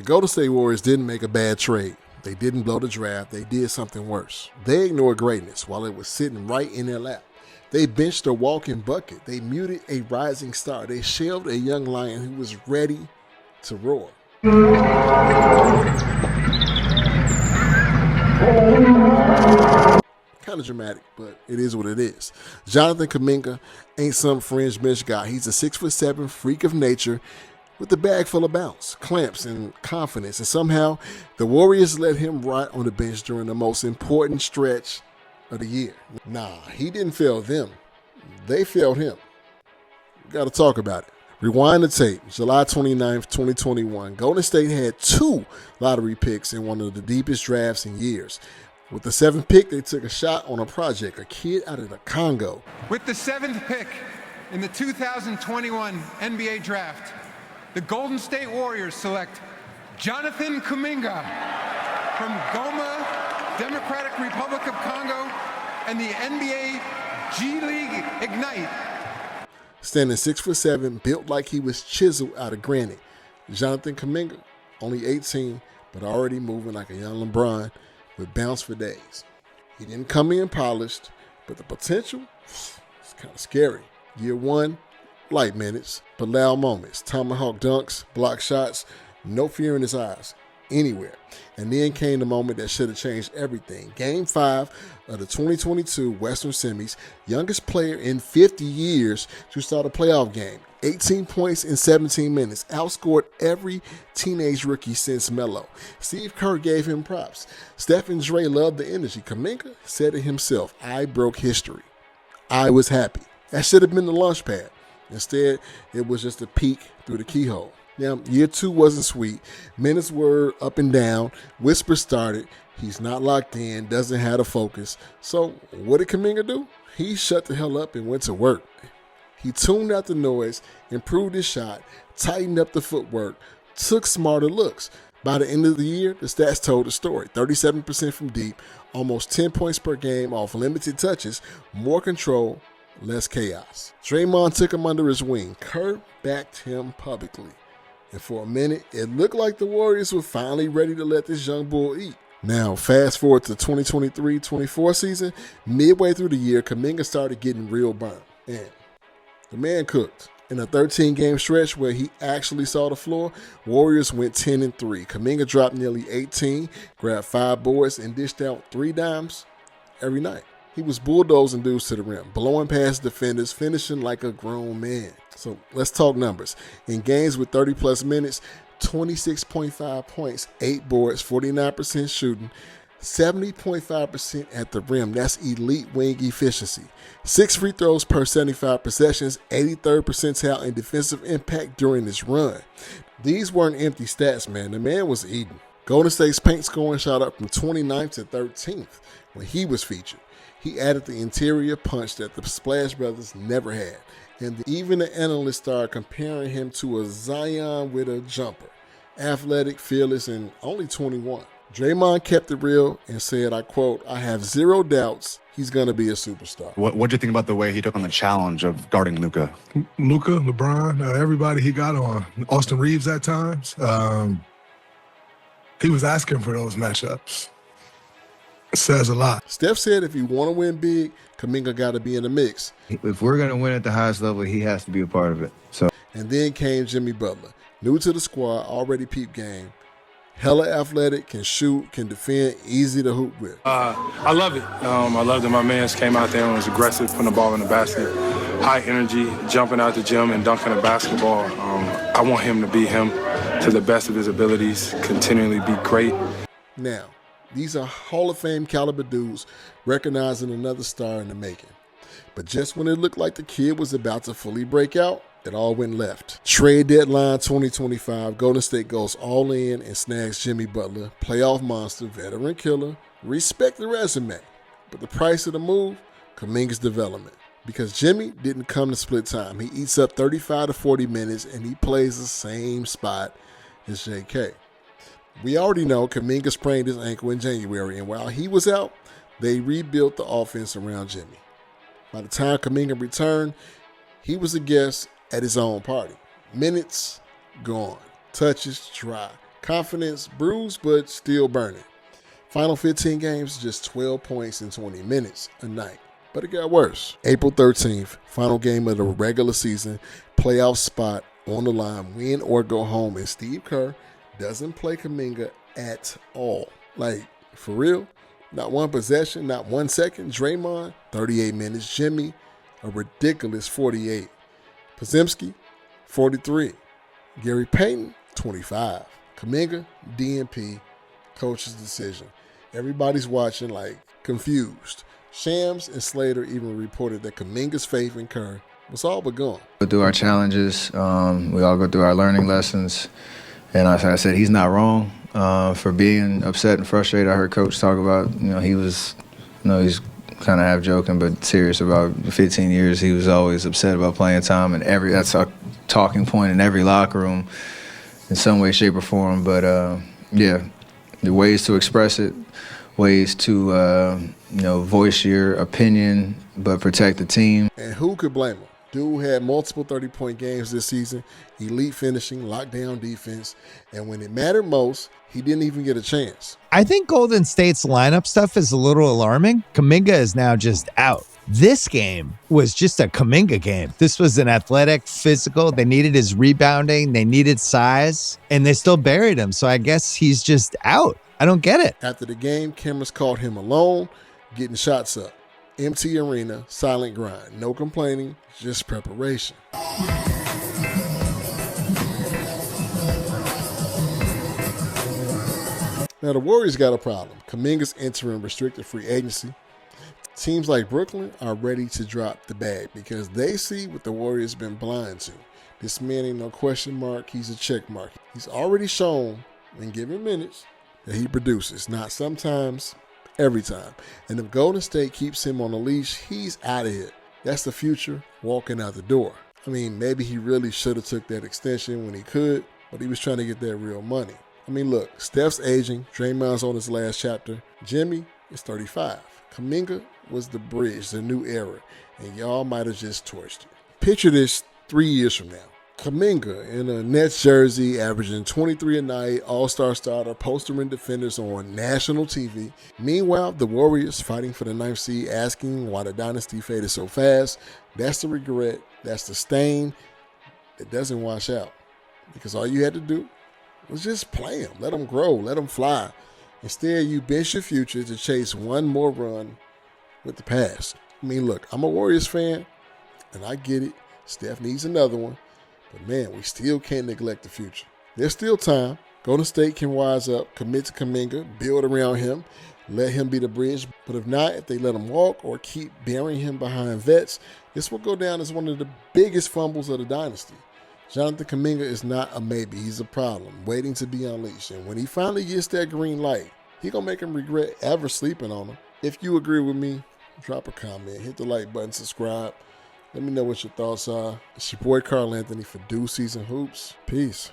Golden State Warriors didn't make a bad trade. They didn't blow the draft. They did something worse. They ignored greatness while it was sitting right in their lap. They benched a walking bucket. They muted a rising star. They shelved a young lion who was ready to roar. Kind of dramatic, but it is what it is. Jonathan Kuminga ain't some fringe bench guy. He's a 6'7" freak of nature with a bag full of bounce, clamps, and confidence. And somehow the Warriors let him rot on the bench during the most important stretch of the year. Nah, he didn't fail them. They failed him. Got to talk about it. Rewind the tape. July 29th, 2021. Golden State had 2 lottery picks in one of the deepest drafts in years. With the 7th pick, they took a shot on a project, a kid out of the Congo. With the 7th pick in the 2021 NBA Draft, the Golden State Warriors select Jonathan Kuminga from Goma, Democratic Republic of Congo, and the NBA G League Ignite. Standing 6'7", built like he was chiseled out of granite. Jonathan Kuminga, only 18, but already moving like a young LeBron with bounce for days. He didn't come in polished, but the potential is kind of scary. Year 1, light minutes, but loud moments. Tomahawk dunks, block shots, no fear in his eyes, anywhere. And then came the moment that should have changed everything. Game 5 of the 2022 Western Semis, youngest player in 50 years to start a playoff game. 18 points in 17 minutes, outscored every teenage rookie since Melo. Steve Kerr gave him props. Steph and Dre loved the energy. Kuminga said it himself, I broke history. I was happy. That should have been the launch pad. Instead, it was just a peek through the keyhole. Now, year 2 wasn't sweet. Minutes were up and down. Whispers started. He's not locked in, doesn't have a focus. So what did Kuminga do? He shut the hell up and went to work. He tuned out the noise, improved his shot, tightened up the footwork, took smarter looks. By the end of the year, the stats told the story. 37% from deep, almost 10 points per game off limited touches, more control, less chaos. Draymond took him under his wing. Kerr backed him publicly. And for a minute, it looked like the Warriors were finally ready to let this young bull eat. Now, fast forward to 2023-24 season, midway through the year, Kuminga started getting real burnt. And the man cooked. In a 13-game stretch where he actually saw the floor, Warriors went 10-3. Kuminga dropped nearly 18, grabbed 5 boards, and dished out 3 dimes every night. He was bulldozing dudes to the rim, blowing past defenders, finishing like a grown man. So let's talk numbers. In games with 30-plus minutes, 26.5 points, 8 boards, 49% shooting, 70.5% at the rim. That's elite wing efficiency. 6 free throws per 75 possessions, 83rd percentile in defensive impact during this run. These weren't empty stats, man. The man was eating. Golden State's paint scoring shot up from 29th to 13th when he was featured. He added the interior punch that the Splash Brothers never had. And even the analysts started comparing him to a Zion with a jumper. Athletic, fearless, and only 21. Draymond kept it real and said, I quote, I have 0 doubts he's going to be a superstar. What do you think about the way he took on the challenge of guarding Luka? Luka, LeBron, everybody he got on. Austin Reeves at times. He was asking for those matchups. It says a lot. Steph said if you want to win big, Kuminga got to be in the mix. If we're going to win at the highest level, he has to be a part of it. So. And then came Jimmy Butler. New to the squad, already peep game. Hella athletic, can shoot, can defend, easy to hoop with. I love it. I love that my man came out there and was aggressive, putting the ball in the basket. High energy, jumping out the gym and dunking a basketball. I want him to be him to the best of his abilities, continually be great. Now, these are Hall of Fame caliber dudes recognizing another star in the making. But just when it looked like the kid was about to fully break out, it all went left. Trade deadline 2025, Golden State goes all in and snags Jimmy Butler, playoff monster, veteran killer. Respect the resume. But the price of the move, Kuminga's development. Because Jimmy didn't come to split time. He eats up 35 to 40 minutes and he plays the same spot as JK. We already know Kuminga sprained his ankle in January, and while he was out, they rebuilt the offense around Jimmy. By the time Kuminga returned, he was a guest at his own party. Minutes gone, touches dry, Confidence bruised, but still burning. Final 15 games, just 12 points in 20 minutes a night. But it got worse. April 13th, final game of the regular season, playoff spot on the line, win or go home. And Steve Kerr doesn't play Kuminga at all. Like, for real? Not one possession, not 1 second. Draymond, 38 minutes. Jimmy, a ridiculous 48. Podziemski, 43. Gary Payton, 25. Kuminga, DNP, coach's decision. Everybody's watching like confused. Shams and Slater even reported that Kuminga's faith in Kerr was all but gone. Go through our challenges. We all go through our learning lessons. And like I said, he's not wrong for being upset and frustrated. I heard Coach talk about, he's kind of half joking but serious about 15 years. He was always upset about playing time, and that's a talking point in every locker room in some way, shape, or form. But, the ways to express it, ways to, voice your opinion but protect the team. And who could blame him? Dude had multiple 30-point games this season, elite finishing, lockdown defense, and when it mattered most, he didn't even get a chance. I think Golden State's lineup stuff is a little alarming. Kuminga is now just out. This game was just a Kuminga game. This was an athletic, physical. They needed his rebounding. They needed size, and they still buried him. So I guess he's just out. I don't get it. After the game, cameras caught him alone, getting shots up. Empty arena, silent grind. No complaining, just preparation. Now, the Warriors got a problem. Kuminga's entering restricted free agency. Teams like Brooklyn are ready to drop the bag because they see what the Warriors been blind to. This man ain't no question mark. He's a check mark. He's already shown, when given minutes, that he produces. Not sometimes, every time. And if Golden State keeps him on a leash, he's out of here. That's the future walking out the door. I mean, maybe he really should have took that extension when he could, but he was trying to get that real money. I mean, look, Steph's aging. Draymond's on his last chapter. Jimmy is 35. Kuminga was the bridge, the new era, and y'all might have just torched it. Picture this 3 years from now. Kuminga in a Nets jersey, averaging 23 a night, all-star starter, postering defenders on national TV. Meanwhile, the Warriors fighting for the 9th seed, asking why the dynasty faded so fast. That's the regret. That's the stain. It doesn't wash out because all you had to do was just play him. Let him grow. Let him fly. Instead, you bench your future to chase one more run with the past. I mean, look, I'm a Warriors fan, and I get it. Steph needs another one. But, man, we still can't neglect the future. There's still time. Golden State can wise up, commit to Kuminga, build around him, let him be the bridge. But if not, if they let him walk or keep burying him behind vets, this will go down as one of the biggest fumbles of the dynasty. Jonathan Kuminga is not a maybe. He's a problem, waiting to be unleashed. And when he finally gets that green light, he going to make him regret ever sleeping on him. If you agree with me, drop a comment, hit the like button, subscribe. Let me know what your thoughts are. It's your boy Carl Anthony for Due Season Hoops. Peace.